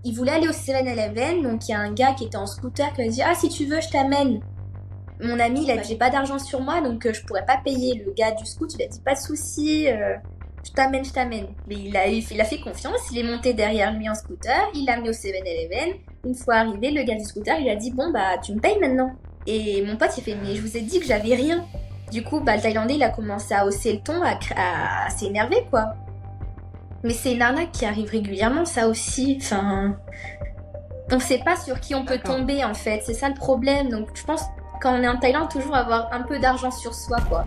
il voulait aller au 7-Eleven, donc il y a un gars qui était en scooter qui a dit « Ah, si tu veux, je t'amène ». Mon ami, il a dit « J'ai pas d'argent sur moi, donc je pourrais pas payer ». Le gars du scoot, il a dit « Pas de souci, je t'amène ». Mais il a fait confiance, il est monté derrière lui en scooter, il l'a amené au 7-Eleven. Une fois arrivé, le gars du scooter, il lui a dit « Bon, bah, tu me payes maintenant ». Et mon pote, il fait « Mais je vous ai dit que j'avais rien ». Du coup, bah, le Thaïlandais, il a commencé à hausser le ton, à s'énerver, quoi. Mais c'est une arnaque qui arrive régulièrement, ça aussi. Enfin, on sait pas sur qui on peut tomber, en fait. C'est ça le problème. Donc, je pense, quand on est en Thaïlande, toujours avoir un peu d'argent sur soi, quoi.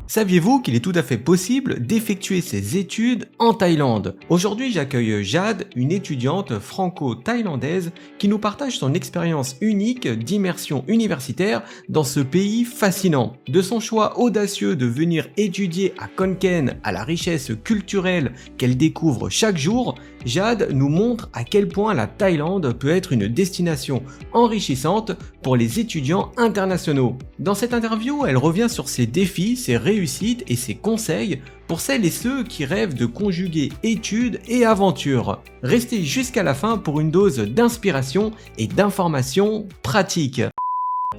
Saviez-vous qu'il est tout à fait possible d'effectuer ses études en Thaïlande? Aujourd'hui, j'accueille Jade, une étudiante franco-thaïlandaise qui nous partage son expérience unique d'immersion universitaire dans ce pays fascinant. De son choix audacieux de venir étudier à Khon Kaen à la richesse culturelle qu'elle découvre chaque jour, Jade nous montre à quel point la Thaïlande peut être une destination enrichissante pour les étudiants internationaux. Dans cette interview, elle revient sur ses défis, ses réussites et ses conseils pour celles et ceux qui rêvent de conjuguer études et aventure. Restez jusqu'à la fin pour une dose d'inspiration et d'informations pratiques.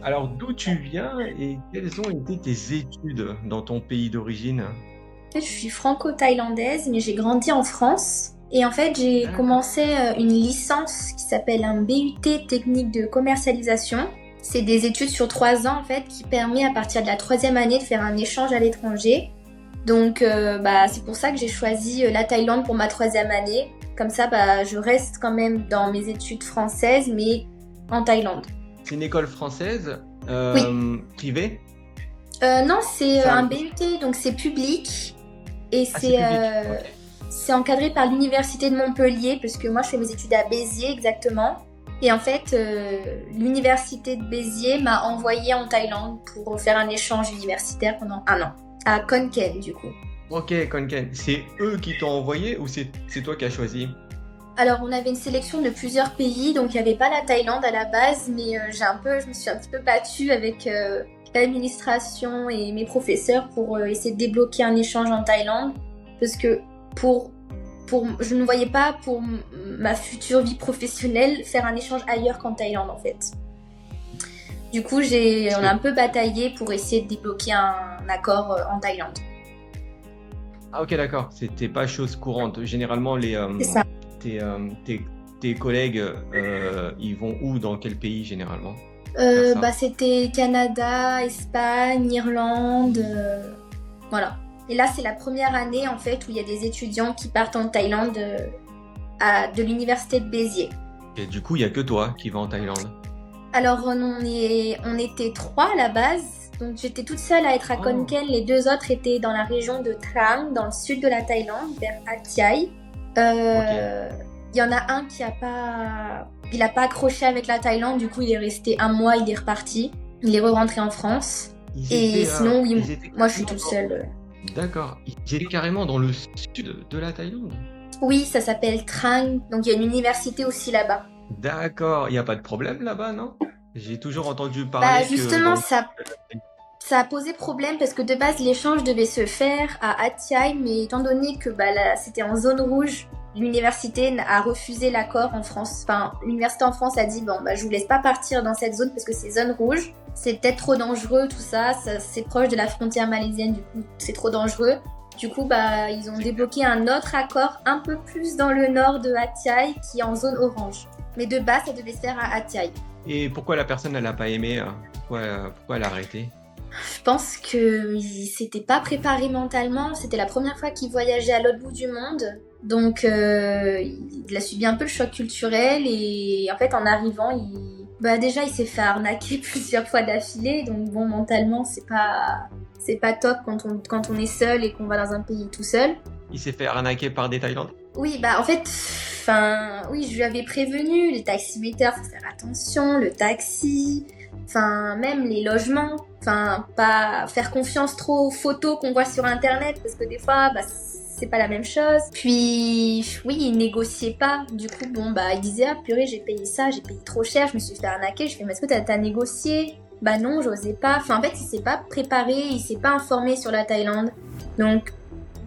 Alors d'où tu viens et quelles ont été tes études dans ton pays d'origine? En fait, je suis franco-thaïlandaise, mais j'ai grandi en France. Et en fait, j'ai commencé une licence qui s'appelle un BUT technique de commercialisation. C'est des études sur 3 ans en fait qui permet à partir de la 3e année de faire un échange à l'étranger. Donc c'est pour ça que j'ai choisi la Thaïlande pour ma 3e année. Comme ça, je reste quand même dans mes études françaises, mais en Thaïlande. C'est une école française oui. Privée? Non, c'est un BUT, donc c'est public. Et c'est encadré par l'université de Montpellier, parce que moi je fais mes études à Béziers exactement. Et en fait, l'université de Béziers m'a envoyée en Thaïlande pour faire un échange universitaire pendant 1 an. À Khon Kaen du coup. Ok, Khon Kaen. C'est eux qui t'ont envoyé ou c'est toi qui as choisi? Alors on avait une sélection de plusieurs pays, donc il n'y avait pas la Thaïlande à la base, mais je me suis un petit peu battue avec l'administration et mes professeurs pour essayer de débloquer un échange en Thaïlande, parce que je ne voyais pas pour ma future vie professionnelle faire un échange ailleurs qu'en Thaïlande en fait. Du coup, on a un peu bataillé pour essayer de débloquer un accord en Thaïlande. Ah ok, d'accord. C'était pas chose courante. Généralement, c'est ça. Tes collègues, ils vont où, dans quel pays généralement? C'était Canada, Espagne, Irlande, voilà. Et là, c'est la première année en fait où il y a des étudiants qui partent en Thaïlande de l'université de Béziers. Et du coup, il n'y a que toi qui vas en Thaïlande? Alors, on était 3 à la base. Donc, j'étais toute seule à être à Khon Kaen. Les 2 autres étaient dans la région de Trang, dans le sud de la Thaïlande, vers Athai. Il y en a un qui a pas accroché avec la Thaïlande. Du coup, il est resté 1 mois, il est reparti. Il est re-rentré en France. Sinon, oui, moi, je suis toute seule. D'accord. Ils étaient carrément dans le sud de la Thaïlande? Oui, ça s'appelle Trang. Donc, il y a une université aussi là-bas. D'accord. Il n'y a pas de problème là-bas, non? J'ai toujours entendu parler justement, ça a posé problème parce que de base, l'échange devait se faire à Athai, mais étant donné que c'était en zone rouge, l'université a refusé l'accord en France. Enfin, l'université en France a dit je vous laisse pas partir dans cette zone parce que c'est zone rouge. C'est peut-être trop dangereux, tout ça. C'est proche de la frontière malaisienne, du coup, c'est trop dangereux. Du coup, ils ont débloqué un autre accord un peu plus dans le nord de Athai, qui est en zone orange. Mais de base, ça devait se faire à Athai. Et pourquoi la personne, elle n'a pas aimé? Pourquoi elle a arrêté? Je pense qu'il s'était pas préparé mentalement. C'était la première fois qu'il voyageait à l'autre bout du monde. Donc, il a subi un peu le choc culturel. Et en fait, en arrivant, déjà, il s'est fait arnaquer plusieurs fois d'affilée. Donc, mentalement, c'est pas top quand on est seul et qu'on va dans un pays tout seul. Il s'est fait arnaquer par des Thaïlandais? Oui, en fait, je lui avais prévenu. Les taximéters, faut faire attention. Le taxi, même les logements. Pas faire confiance trop aux photos qu'on voit sur Internet, parce que des fois, c'est pas la même chose. Puis, oui, il négociait pas. Du coup, il disait, ah purée, j'ai payé ça, j'ai payé trop cher, je me suis fait arnaquer. Je fais, mais est-ce que t'as négocié? Non, j'osais pas. En fait, il s'est pas préparé, il s'est pas informé sur la Thaïlande. Donc,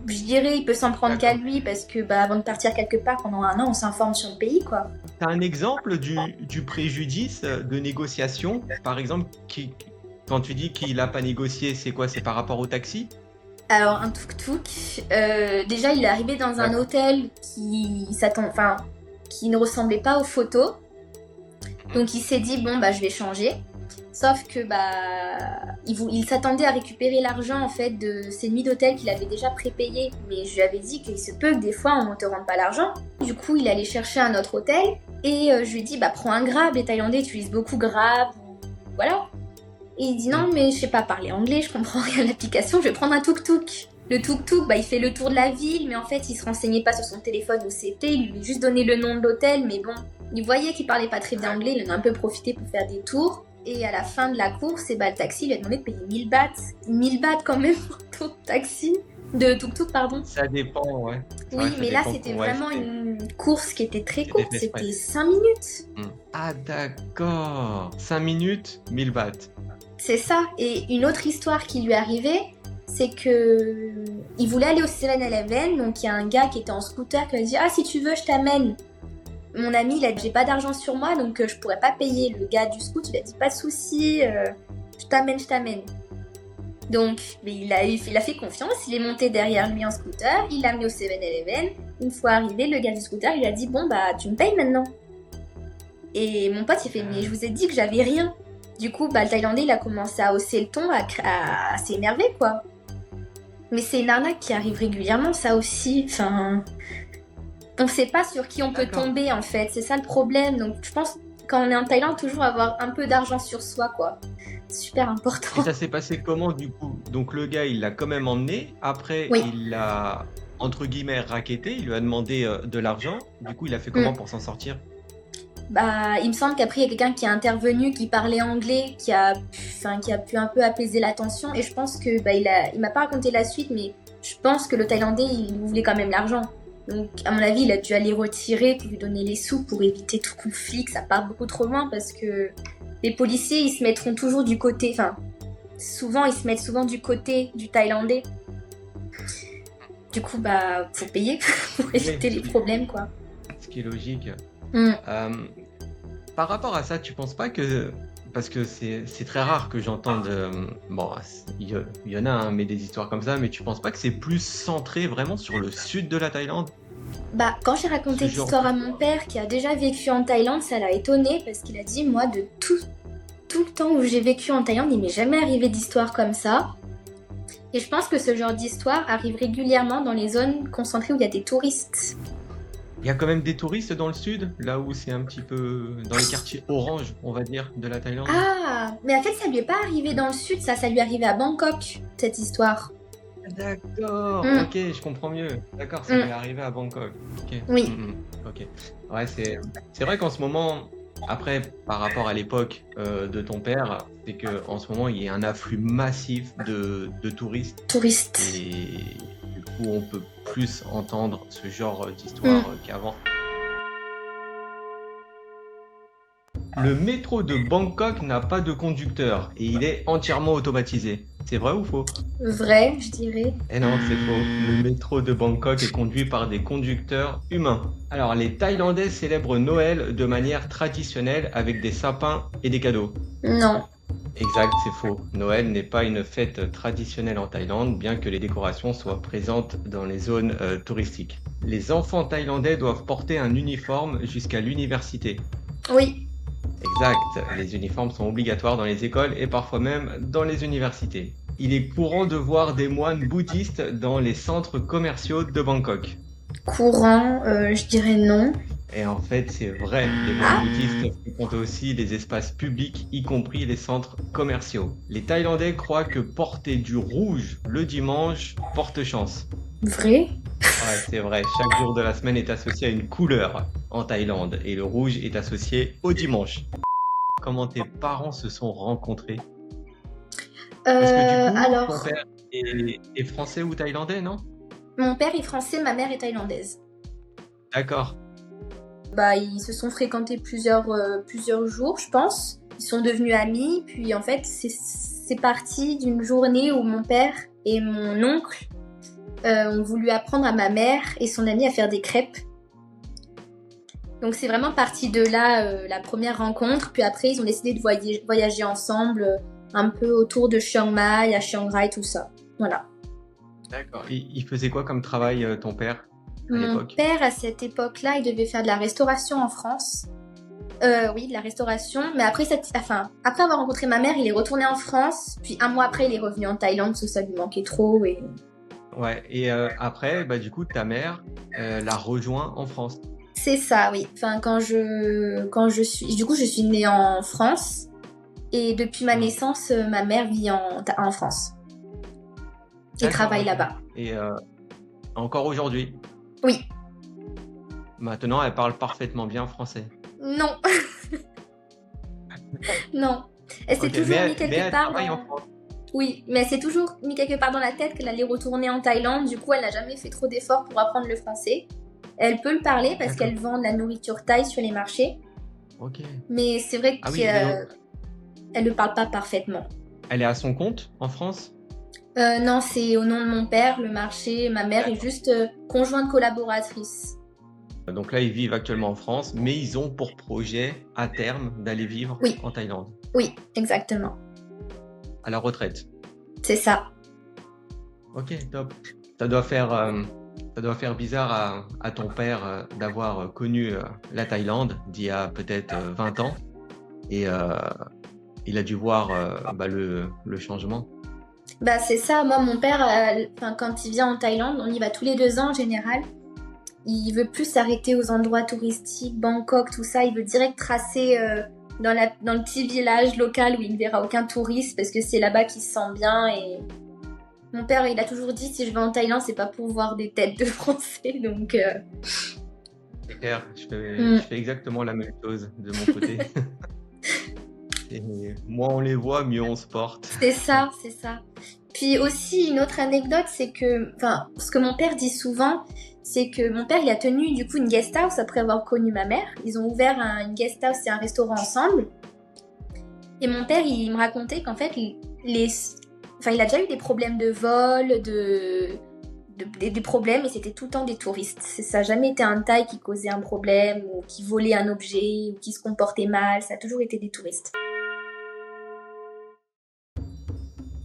Je dirais, il peut s'en prendre qu'à D'accord. lui parce que avant de partir quelque part pendant un an, on s'informe sur le pays, quoi. T'as un exemple du préjudice de négociation, par exemple, quand tu dis qu'il n'a pas négocié, c'est quoi? C'est par rapport au taxi? Alors, un tuk-tuk, déjà, il est arrivé dans un D'accord. hôtel qui ne ressemblait pas aux photos. Donc, il s'est dit, bon, bah, je vais changer. Sauf que, il s'attendait à récupérer l'argent, en fait, de ses nuits d'hôtel qu'il avait déjà prépayées. Mais je lui avais dit qu'il se peut que des fois, on ne te rende pas l'argent. Du coup, il allait chercher un autre hôtel. Et je lui ai dit, bah, prends un Grab. Les Thaïlandais utilisent beaucoup Grab. Voilà. Et il dit, non, mais je sais pas parler anglais, je comprends rien à l'application, je vais prendre un tuk-tuk. Le tuk-tuk, il fait le tour de la ville, mais en fait, il se renseignait pas sur son téléphone où c'était. Il lui a juste donné le nom de l'hôtel, mais bon, il voyait qu'il parlait pas très bien anglais, il en a un peu profité pour faire des tours. Et à la fin de la course, le taxi lui a demandé de payer 1000 bahts. 1000 bahts quand même pour un tour de taxi. De tuk-tuk, pardon. Ça dépend, ouais. C'est Oui, vrai que ça mais là, dépend c'était ouais, vraiment une course qui était très c'était courte, fait exprès. c'était 5 minutes. Ah d'accord. 5 minutes, 1000 bahts. C'est ça. Et une autre histoire qui lui est arrivée, c'est que il voulait aller au 7-Eleven, donc il y a un gars qui était en scooter qui lui a dit « Ah, si tu veux, je t'amène ». Mon ami, il a dit « J'ai pas d'argent sur moi, donc je pourrais pas payer ». Le gars du scoot, il a dit « Pas de souci, je t'amène, je t'amène ». Donc, il a fait confiance, il est monté derrière lui en scooter, il l'a amené au 7-Eleven. Une fois arrivé, le gars du scooter, il a dit « Bon, bah, tu me payes maintenant ». Et mon pote, il fait « Mais je vous ai dit que j'avais rien ». Du coup, le Thaïlandais, il a commencé à hausser le ton, à s'énerver, quoi. Mais c'est une arnaque qui arrive régulièrement, ça aussi. Enfin, on sait pas sur qui on peut D'accord. tomber, en fait. C'est ça le problème. Donc, je pense, quand on est en Thaïlande, toujours avoir un peu d'argent sur soi, quoi. C'est super important. Et ça s'est passé comment du coup? Donc le gars, il l'a quand même emmené. Après, Oui. il l'a, entre guillemets, racketté. Il lui a demandé de l'argent. Du coup, il a fait comment pour s'en sortir? Il me semble qu'après, il y a quelqu'un qui est intervenu, qui parlait anglais, qui a pu un peu apaiser la tension. Et je pense que, il m'a pas raconté la suite, mais je pense que le Thaïlandais, il voulait quand même l'argent. Donc, à mon avis, il a dû aller retirer pour lui donner les sous pour éviter tout conflit, que ça parte beaucoup trop loin, parce que les policiers, ils se mettront toujours du côté, ils se mettent souvent du côté du Thaïlandais. Du coup, faut payer pour éviter les problèmes, quoi. Ce qui est logique. Mm. Par rapport à ça, tu penses pas que... Parce que c'est très rare que j'entende... bon, il y en a, hein, mais des histoires comme ça, mais tu penses pas que c'est plus centré vraiment sur le sud de la Thaïlande? Quand j'ai raconté cette histoire à mon père qui a déjà vécu en Thaïlande, ça l'a étonné parce qu'il a dit, moi, de tout le temps où j'ai vécu en Thaïlande, il m'est jamais arrivé d'histoire comme ça. Et je pense que ce genre d'histoire arrive régulièrement dans les zones concentrées où il y a des touristes. Il y a quand même des touristes dans le sud, là où c'est un petit peu dans les quartiers orange, on va dire, de la Thaïlande. Ah, mais en fait, ça lui est pas arrivé dans le sud, ça lui est arrivé à Bangkok, cette histoire. D'accord, ok, je comprends mieux. D'accord, ça lui est arrivé à Bangkok. Ok. Oui. Ok. Ouais, c'est vrai qu'en ce moment, après, par rapport à l'époque de ton père, c'est qu'en ce moment, il y a un afflux massif de touristes. Et du coup, on peut plus entendre ce genre d'histoire qu'avant. Le métro de Bangkok n'a pas de conducteur et il est entièrement automatisé. C'est vrai ou faux? Vrai, je dirais. Eh non, c'est faux. Le métro de Bangkok est conduit par des conducteurs humains. Alors, les Thaïlandais célèbrent Noël de manière traditionnelle avec des sapins et des cadeaux. Non. Exact, c'est faux. Noël n'est pas une fête traditionnelle en Thaïlande, bien que les décorations soient présentes dans les zones touristiques. Les enfants thaïlandais doivent porter un uniforme jusqu'à l'université. Oui. Exact, les uniformes sont obligatoires dans les écoles et parfois même dans les universités. Il est courant de voir des moines bouddhistes dans les centres commerciaux de Bangkok. Courant, je dirais non. Et en fait, c'est vrai, les moines bouddhistes fréquentent aussi les espaces publics, y compris les centres commerciaux. Les Thaïlandais croient que porter du rouge le dimanche porte chance. Vrai? Ouais, c'est vrai, chaque jour de la semaine est associé à une couleur en Thaïlande et le rouge est associé au dimanche. Comment tes parents se sont rencontrés? Parce que du coup, ton père est français ou thaïlandais, non? Mon père est français, ma mère est thaïlandaise. D'accord. Ils se sont fréquentés plusieurs jours, je pense. Ils sont devenus amis, puis en fait, c'est parti d'une journée où mon père et mon oncle ont voulu apprendre à ma mère et son amie à faire des crêpes. Donc c'est vraiment parti de là la première rencontre. Puis après, ils ont décidé de voyager ensemble un peu autour de Chiang Mai, à Chiang Rai, tout ça. Voilà. D'accord. Il faisait quoi comme travail, ton père, à Mon l'époque? père, à cette époque-là, il devait faire de la restauration en France. Oui, de la restauration. Mais après, après avoir rencontré ma mère, il est retourné en France. Puis un mois après, il est revenu en Thaïlande parce que ça lui manquait trop. Et... Ouais, et après, du coup, ta mère l'a rejoint en France. C'est ça, oui. Enfin, quand je suis... Du coup, je suis née en France. Et depuis ma naissance, ma mère vit en France. Et D'accord, travaille ok. là-bas. Et encore aujourd'hui, Oui. maintenant, elle parle parfaitement bien français. Non. Non. Elle s'est Ok, toujours mis mais quelque elle part travaille en dans... France. Oui, mais elle s'est toujours mis quelque part dans la tête qu'elle allait retourner en Thaïlande. Du coup, elle n'a jamais fait trop d'efforts pour apprendre le français. Elle peut le parler parce D'accord. qu'elle vend de la nourriture thaï sur les marchés. Ok. Mais c'est vrai Ah oui, mais donc, qu'elle ne parle pas parfaitement. elle est à son compte en France? Non, c'est au nom de mon père, le marché. Ma mère est juste conjointe collaboratrice. Donc là, ils vivent actuellement en France, mais ils ont pour projet, à terme, d'aller vivre Oui. en Thaïlande, Oui, exactement. à la retraite. C'est ça. Ok, top. Ça doit faire bizarre à ton père d'avoir connu la Thaïlande d'il y a peut-être 20 ans, et il a dû voir le changement. Bah c'est ça, moi mon père, quand il vient en Thaïlande, on y va tous les 2 ans en général. Il veut plus s'arrêter aux endroits touristiques, Bangkok, tout ça. Il veut direct tracer dans le petit village local où il ne verra aucun touriste parce que c'est là-bas qu'il se sent bien. Et mon père, il a toujours dit si je vais en Thaïlande, c'est pas pour voir des têtes de Français. Donc C'est clair, je fais exactement la même chose de mon côté. Et moins on les voit, mieux on se porte. c'est ça, c'est ça. Puis aussi une autre anecdote, c'est que, ce que mon père dit souvent, c'est que mon père il a tenu du coup une guest house après avoir connu ma mère. Ils ont ouvert une guest house et un restaurant ensemble. Et mon père il me racontait qu'en fait il a déjà eu des problèmes de vol, des problèmes et c'était tout le temps des touristes. Ça n'a jamais été un Thaï qui causait un problème ou qui volait un objet ou qui se comportait mal. Ça a toujours été des touristes.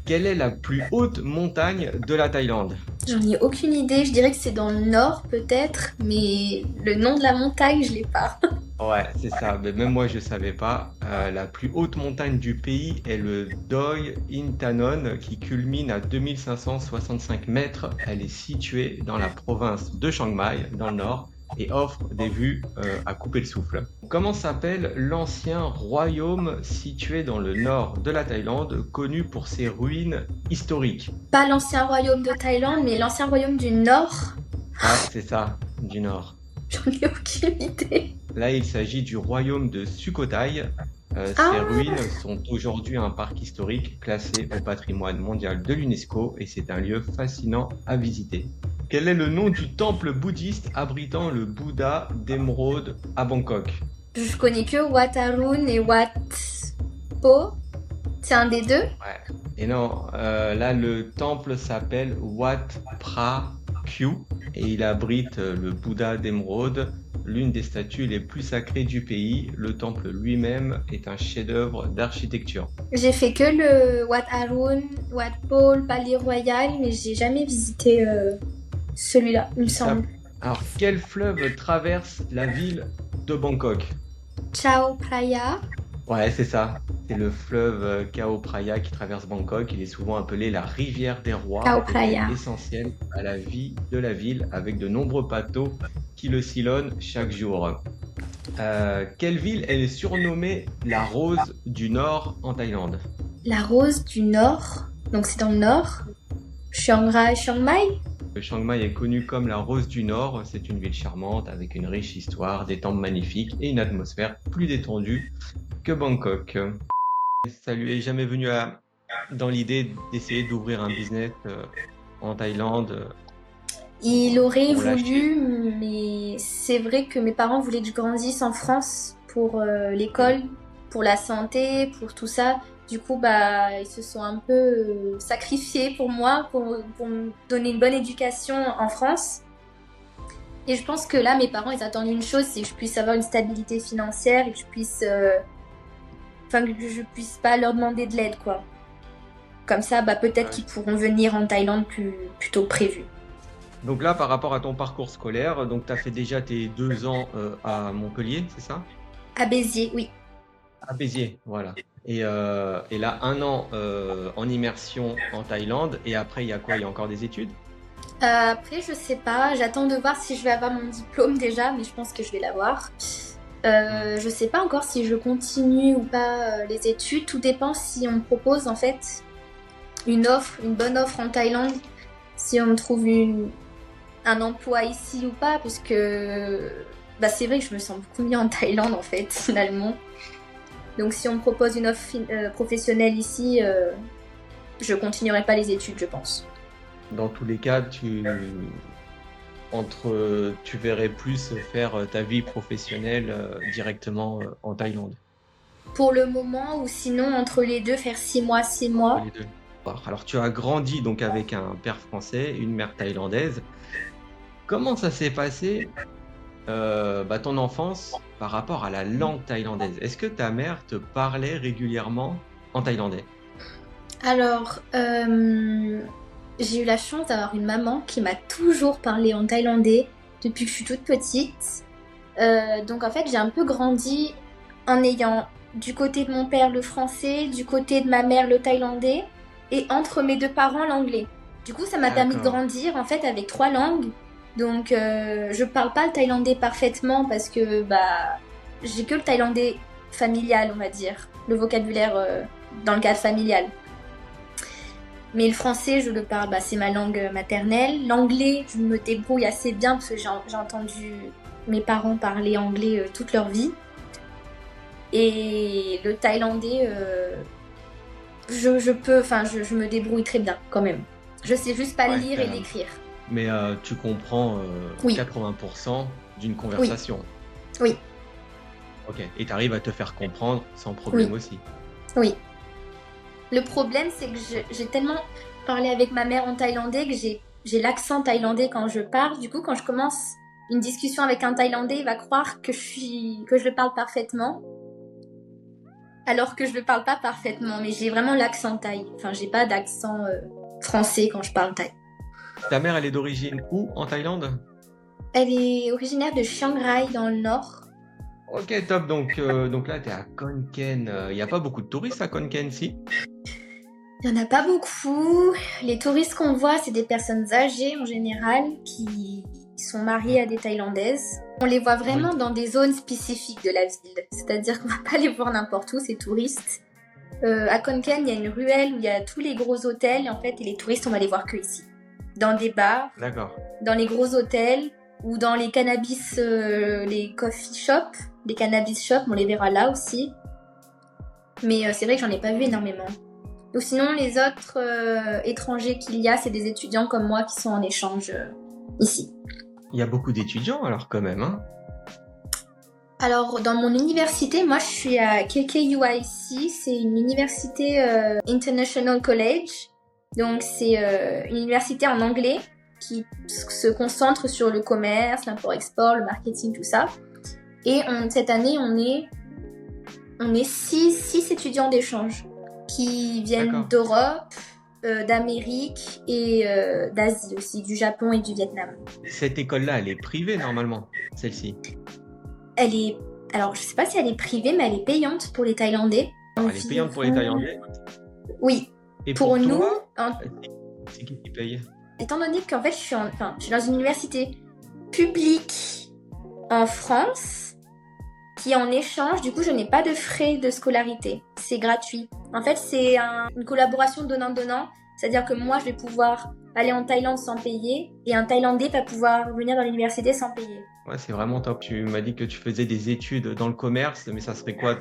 Quelle est la plus haute montagne de la Thaïlande? J'en ai aucune idée, je dirais que c'est dans le nord peut-être, mais le nom de la montagne, je l'ai pas. Ouais, c'est ça. Mais même moi, je savais pas. La plus haute montagne du pays est le Doi Intanon, qui culmine à 2565 mètres. Elle est située dans la province de Chiang Mai, dans le nord, et offre des vues à couper le souffle. Comment s'appelle l'ancien royaume situé dans le nord de la Thaïlande, connu pour ses ruines historiques? Pas l'ancien royaume de Thaïlande, mais l'ancien royaume du nord. Ouais, c'est ça, du nord. J'en ai aucune idée. Là, il s'agit du royaume de Sukhothai. Ces ruines sont aujourd'hui un parc historique classé au patrimoine mondial de l'UNESCO et c'est un lieu fascinant à visiter. Quel est le nom du temple bouddhiste abritant le Bouddha d'émeraude à Bangkok? Je connais que Wat Arun et Wat Po. C'est un des deux? Ouais. Et non, là, le temple s'appelle Wat Phra Kyu et il abrite le Bouddha d'émeraude, l'une des statues les plus sacrées du pays. Le temple lui-même est un chef-d'œuvre d'architecture. J'ai fait que le Wat Arun, Wat Po, le Palais Royal, mais j'ai jamais visité celui-là, il me semble. Alors, quel fleuve traverse la ville de Bangkok? Chao Phraya. Ouais, c'est ça. C'est le fleuve Chao Phraya qui traverse Bangkok. Il est souvent appelé la rivière des rois. Chao Et Phraya. est essentiel à la vie de la ville avec de nombreux bateaux qui le sillonnent chaque jour. Quelle ville est surnommée la Rose du Nord en Thaïlande? La Rose du Nord, donc c'est dans le nord. Chiang Mai. Chiang Mai est connue comme la Rose du Nord. C'est une ville charmante avec une riche histoire, des temples magnifiques et une atmosphère plus détendue que Bangkok. Ça lui est jamais venu dans l'idée d'essayer d'ouvrir un business en Thaïlande? Il aurait Pour l'acheter. voulu, mais c'est vrai que mes parents voulaient que je grandisse en France pour l'école, pour la santé, pour tout ça. Du coup, bah, ils se sont un peu sacrifiés pour moi, pour me donner une bonne éducation en France. Et je pense que là, mes parents, ils attendent une chose, c'est que je puisse avoir une stabilité financière et que je puisse... Enfin, que je puisse pas leur demander de l'aide, quoi. Comme ça, bah, peut-être qu'ils pourront venir en Thaïlande plus tôt que prévu. Donc là, par rapport à ton parcours scolaire, donc tu as fait déjà tes 2 ans à Montpellier, c'est ça? À Béziers, oui. À Béziers, voilà. Et là, 1 an en immersion en Thaïlande. Et après, il y a quoi? Il y a encore des études? Après, je sais pas. J'attends de voir si je vais avoir mon diplôme déjà, mais je pense que je vais l'avoir. Je sais pas encore si je continue ou pas les études. Tout dépend si on me propose en fait une bonne offre en Thaïlande, si on me trouve un emploi ici ou pas, parce que bah, c'est vrai que je me sens beaucoup mieux en Thaïlande en fait, finalement. Donc si on me propose une offre professionnelle ici, je continuerai pas les études, je pense. Dans tous les cas, tu verrais plus faire ta vie professionnelle directement en Thaïlande. Pour le moment, ou sinon entre les deux, faire 6 mois, 6 Entre mois. les deux. Alors, tu as grandi donc avec un père français, une mère thaïlandaise. Comment ça s'est passé ton enfance par rapport à la langue thaïlandaise? Est-ce que ta mère te parlait régulièrement en thaïlandais? Alors, j'ai eu la chance d'avoir une maman qui m'a toujours parlé en thaïlandais depuis que je suis toute petite. Donc en fait, j'ai un peu grandi en ayant du côté de mon père le français, du côté de ma mère le thaïlandais, et entre mes deux parents l'anglais. Du coup, ça m'a permis de D'accord. grandir en fait avec 3 langues. Donc je parle pas le thaïlandais parfaitement parce que bah j'ai que le thaïlandais familial, on va dire, le vocabulaire dans le cadre familial. Mais le français, je le parle, bah, c'est ma langue maternelle. L'anglais, je me débrouille assez bien parce que j'ai entendu mes parents parler anglais toute leur vie. Et le thaïlandais, je me débrouille très bien quand même. Je sais juste pas Ouais, lire et l'écrire. mais tu comprends Oui, 80% d'une oui, conversation. oui, Ok. Et tu arrives à te faire comprendre sans problème oui, aussi. oui. Le problème, c'est que j'ai tellement parlé avec ma mère en thaïlandais que j'ai l'accent thaïlandais quand je parle. Du coup, quand je commence une discussion avec un Thaïlandais, il va croire que je le parle parfaitement, alors que je le parle pas parfaitement. Mais j'ai vraiment l'accent thaï. Enfin, j'ai pas d'accent français quand je parle thaï. Ta mère, elle est d'origine où en Thaïlande? Elle est originaire de Chiang Rai dans le nord. Ok, top. Donc là, tu es à Khon Kaen. Il n'y a pas beaucoup de touristes à Khon Kaen, si? Il n'y en a pas beaucoup. Les touristes qu'on voit, c'est des personnes âgées en général qui sont mariées à des Thaïlandaises. On les voit vraiment Oui. dans des zones spécifiques de la ville. C'est-à-dire qu'on va pas les voir n'importe où, ces touristes. À Khon Kaen, il y a une ruelle où il y a tous les gros hôtels, en fait, et les touristes, on va les voir que ici. Dans des bars, D'accord. dans les gros hôtels, ou dans les cannabis, les coffee shops, les cannabis shops, on les verra là aussi. Mais c'est vrai que j'en ai pas vu énormément. Ou sinon, les autres étrangers qu'il y a, c'est des étudiants comme moi qui sont en échange ici. Il y a beaucoup d'étudiants alors quand même, hein? Alors, dans mon université, moi je suis à KKUIC, c'est une université International College. Donc, c'est une université en anglais qui se concentre sur le commerce, l'import-export, le marketing, tout ça. Et cette année, on est 6 étudiants d'échange qui viennent D'accord. d'Europe, d'Amérique et d'Asie aussi, du Japon et du Vietnam. Cette école-là, elle est privée normalement, celle-ci. Alors je sais pas si elle est privée, mais elle est payante pour les Thaïlandais. Alors, elle est payante pour les Thaïlandais. Oui. Et pour nous, toi, c'est qui paye? étant donné qu'en fait je suis dans une université publique en France, qui est en échange, du coup je n'ai pas de frais de scolarité. C'est gratuit. En fait c'est une collaboration donnant-donnant, c'est-à-dire que moi je vais pouvoir aller en Thaïlande sans payer et un Thaïlandais va pouvoir venir dans l'université sans payer. Ouais, c'est vraiment top. Tu m'as dit que tu faisais des études dans le commerce, mais ça serait quoi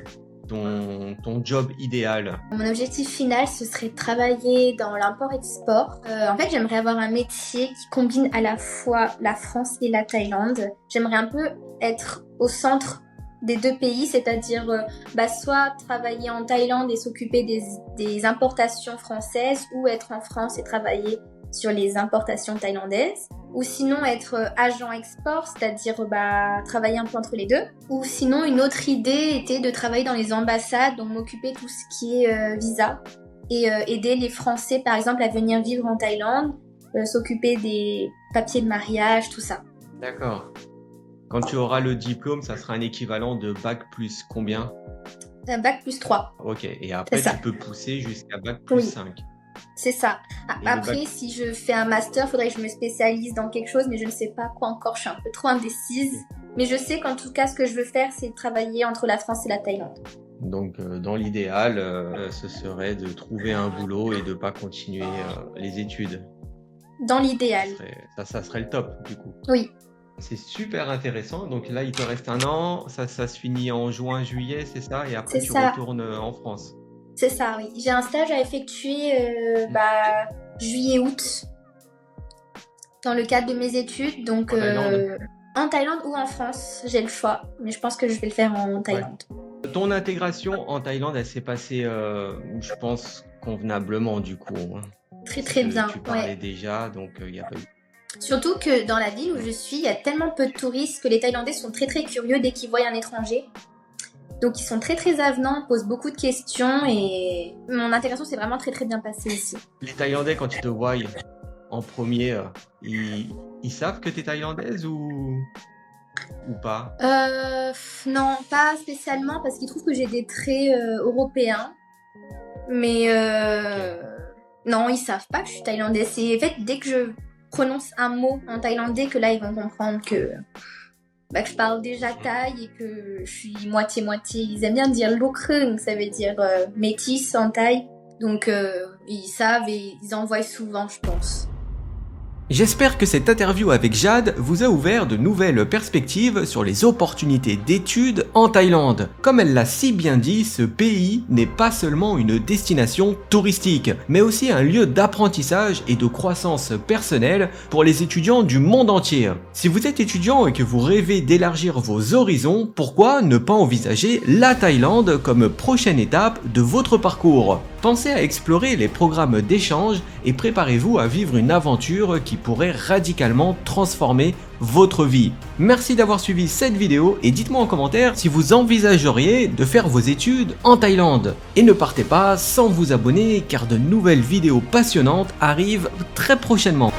ton job idéal? Mon objectif final, ce serait de travailler dans l'import-export. En fait, j'aimerais avoir un métier qui combine à la fois la France et la Thaïlande. J'aimerais un peu être au centre des deux pays, c'est-à-dire soit travailler en Thaïlande et s'occuper des importations françaises, ou être en France et travailler sur les importations thaïlandaises, ou sinon être agent export, c'est-à-dire travailler un peu entre les deux, ou sinon une autre idée était de travailler dans les ambassades, donc m'occuper de tout ce qui est visa, et aider les Français par exemple à venir vivre en Thaïlande, s'occuper des papiers de mariage, tout ça. D'accord. Quand tu auras le diplôme, ça sera un équivalent de bac plus combien? Bac plus 3. Ok, et après tu peux pousser jusqu'à bac plus 5. C'est ça. Après, si je fais un master, il faudrait que je me spécialise dans quelque chose, mais je ne sais pas quoi encore, je suis un peu trop indécise. Mais je sais qu'en tout cas, ce que je veux faire, c'est travailler entre la France et la Thaïlande. Donc, dans l'idéal, ce serait de trouver un boulot et de ne pas continuer les études. Dans l'idéal. Ça serait le top, du coup. Oui. C'est super intéressant. Donc là, il te reste un an, ça se finit en juin, juillet, c'est ça? Et après, tu retournes en France. C'est ça, oui. J'ai un stage à effectuer juillet-août dans le cadre de mes études. Donc, en Thaïlande ou en France, j'ai le choix. Mais je pense que je vais le faire en Thaïlande. Ouais. Ton intégration en Thaïlande, elle s'est passée, je pense, convenablement du coup. Très bien. Tu parlais déjà, donc il n'y a pas eu... Surtout que dans la ville où je suis, il y a tellement peu de touristes que les Thaïlandais sont très curieux dès qu'ils voient un étranger. Donc ils sont très avenants, posent beaucoup de questions et mon intégration s'est vraiment très bien passée ici. Les Thaïlandais, quand ils te voient en premier, ils savent que tu es thaïlandaise ou pas? Non, pas spécialement parce qu'ils trouvent que j'ai des traits européens. Mais non, ils savent pas que je suis thaïlandaise. C'est en fait dès que je prononce un mot en thaïlandais que là ils vont comprendre que je parle déjà thaï et que je suis moitié-moitié. Ils aiment bien dire lokrung, ça veut dire métis en thaï. Donc ils savent et ils en voient souvent, je pense. J'espère que cette interview avec Jade vous a ouvert de nouvelles perspectives sur les opportunités d'études en Thaïlande. Comme elle l'a si bien dit, ce pays n'est pas seulement une destination touristique, mais aussi un lieu d'apprentissage et de croissance personnelle pour les étudiants du monde entier. Si vous êtes étudiant et que vous rêvez d'élargir vos horizons, pourquoi ne pas envisager la Thaïlande comme prochaine étape de votre parcours? Pensez à explorer les programmes d'échange et préparez-vous à vivre une aventure qui pourrait radicalement transformer votre vie. Merci d'avoir suivi cette vidéo et dites-moi en commentaire si vous envisageriez de faire vos études en Thaïlande. Et ne partez pas sans vous abonner car de nouvelles vidéos passionnantes arrivent très prochainement.